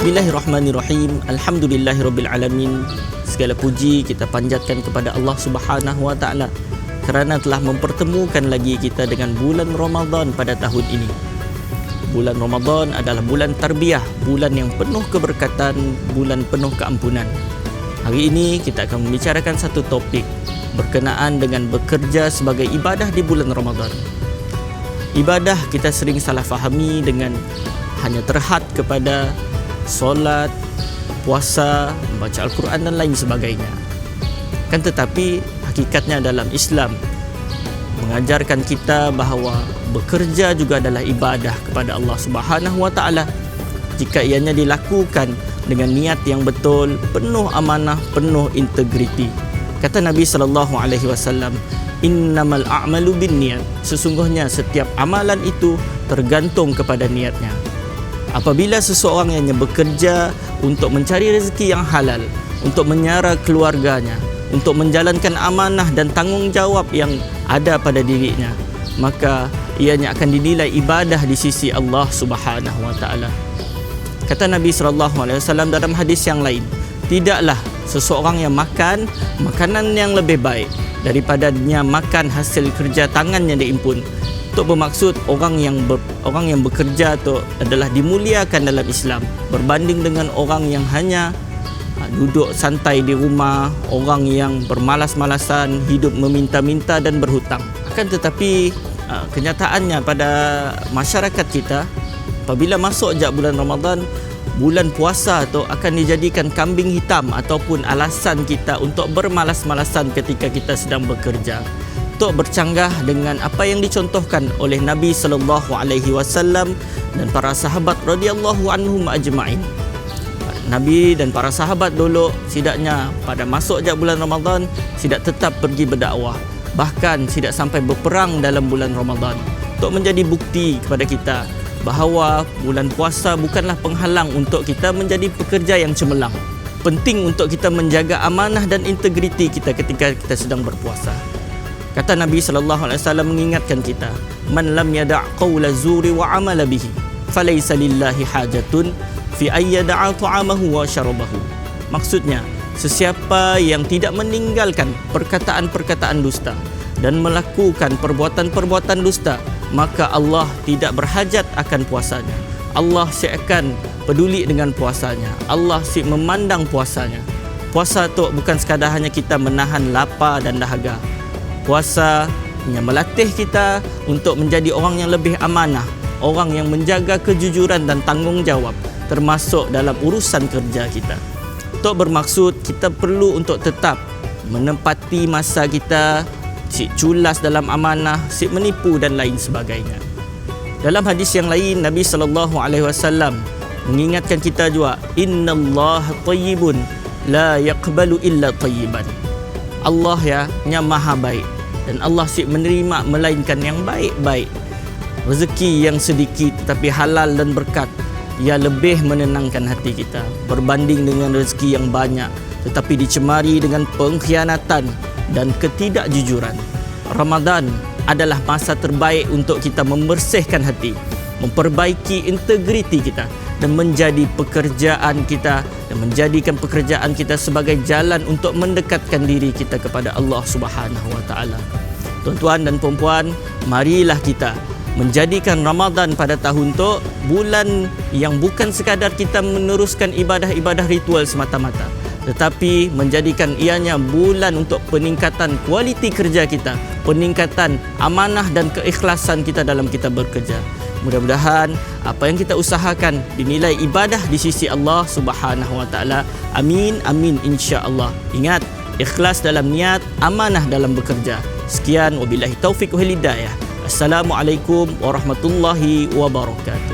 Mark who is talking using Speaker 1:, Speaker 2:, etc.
Speaker 1: Bismillahirrahmanirrahim. Alhamdulillahirabbil-alamin. Segala puji kita panjatkan kepada Allah Subhanahu wa taala kerana telah mempertemukan lagi kita dengan bulan Ramadan pada tahun ini. Bulan Ramadan adalah bulan tarbiyah, bulan yang penuh keberkatan, bulan penuh keampunan. Hari ini kita akan membicarakan satu topik berkenaan dengan bekerja sebagai ibadah di bulan Ramadan. Ibadah kita sering salah fahami dengan hanya terhad kepada solat, puasa, membaca Al-Quran dan lain sebagainya. Kan tetapi hakikatnya dalam Islam mengajarkan kita bahawa bekerja juga adalah ibadah kepada Allah Subhanahu wa taala jika ianya dilakukan dengan niat yang betul, penuh amanah, penuh integriti. Kata Nabi sallallahu alaihi wasallam, "Innamal a'malu binniyat." Sesungguhnya setiap amalan itu tergantung kepada niatnya. Apabila seseorang yang bekerja untuk mencari rezeki yang halal, untuk menyara keluarganya, untuk menjalankan amanah dan tanggungjawab yang ada pada dirinya, maka ianya akan dinilai ibadah di sisi Allah Subhanahu wa taala. Kata Nabi sallallahu alaihi wasallam dalam hadis yang lain, tidaklah seseorang yang makan makanan yang lebih baik daripadanya makan hasil kerja tangannya diimpun. Untuk bermaksud orang yang bekerja itu adalah dimuliakan dalam Islam berbanding dengan orang yang hanya duduk santai di rumah, orang yang bermalas-malasan, hidup meminta-minta dan berhutang. Akan tetapi kenyataannya pada masyarakat kita, apabila masuk je bulan Ramadan, bulan puasa tu akan dijadikan kambing hitam ataupun alasan kita untuk bermalas-malasan ketika kita sedang bekerja, untuk bercanggah dengan apa yang dicontohkan oleh Nabi sallallahu alaihi wasallam dan para sahabat radhiyallahu anhum ajma'in. Nabi dan para sahabat dulu sidaknya pada masuk je bulan Ramadan sidak tetap pergi berdakwah, bahkan sidak sampai berperang dalam bulan Ramadan, untuk menjadi bukti kepada kita bahawa bulan puasa bukanlah penghalang untuk kita menjadi pekerja yang cemerlang. Penting untuk kita menjaga amanah dan integriti kita ketika kita sedang berpuasa. Kata Nabi sallallahu alaihi wasallam mengingatkan kita, "Man lam yada' qawla zuri wa 'amala bihi, falaysa lillahi hajatun fi ay yada'a ta'amahu wa syarabahu." Maksudnya, sesiapa yang tidak meninggalkan perkataan-perkataan dusta dan melakukan perbuatan-perbuatan dusta, maka Allah tidak berhajat akan puasanya. Allah akan peduli dengan puasanya. Allah memandang puasanya. Puasa itu bukan sekadar hanya kita menahan lapar dan dahaga. Puasa yang melatih kita untuk menjadi orang yang lebih amanah, orang yang menjaga kejujuran dan tanggungjawab termasuk dalam urusan kerja kita. Untuk bermaksud kita perlu untuk tetap menempati masa kita, si culas dalam amanah, si menipu dan lain sebagainya. Dalam hadis yang lain, Nabi sallallahu alaihi wasallam mengingatkan kita juga, "Innallaha thayyibun la yaqbalu illa thayyiban." Allah nya maha baik dan Allah menerima melainkan yang baik-baik. Rezeki yang sedikit tetapi halal dan berkat, ia lebih menenangkan hati kita berbanding dengan rezeki yang banyak tetapi dicemari dengan pengkhianatan dan ketidakjujuran. Ramadan adalah masa terbaik untuk kita membersihkan hati, memperbaiki integriti kita dan menjadi pekerjaan kita dan menjadikan pekerjaan kita sebagai jalan untuk mendekatkan diri kita kepada Allah Subhanahu wa taala. Tuan-tuan dan puan-puan, marilah kita menjadikan Ramadan pada tahun tu bulan yang bukan sekadar kita meneruskan ibadah-ibadah ritual semata-mata, tetapi menjadikan ianya bulan untuk peningkatan kualiti kerja kita, peningkatan amanah dan keikhlasan kita dalam kita bekerja. Mudah-mudahan apa yang kita usahakan dinilai ibadah di sisi Allah Subhanahu wa taala. Amin amin insya-Allah. Ingat, ikhlas dalam niat, amanah dalam bekerja. Sekian, wabillahi taufik wal hidayah. Assalamualaikum warahmatullahi wabarakatuh.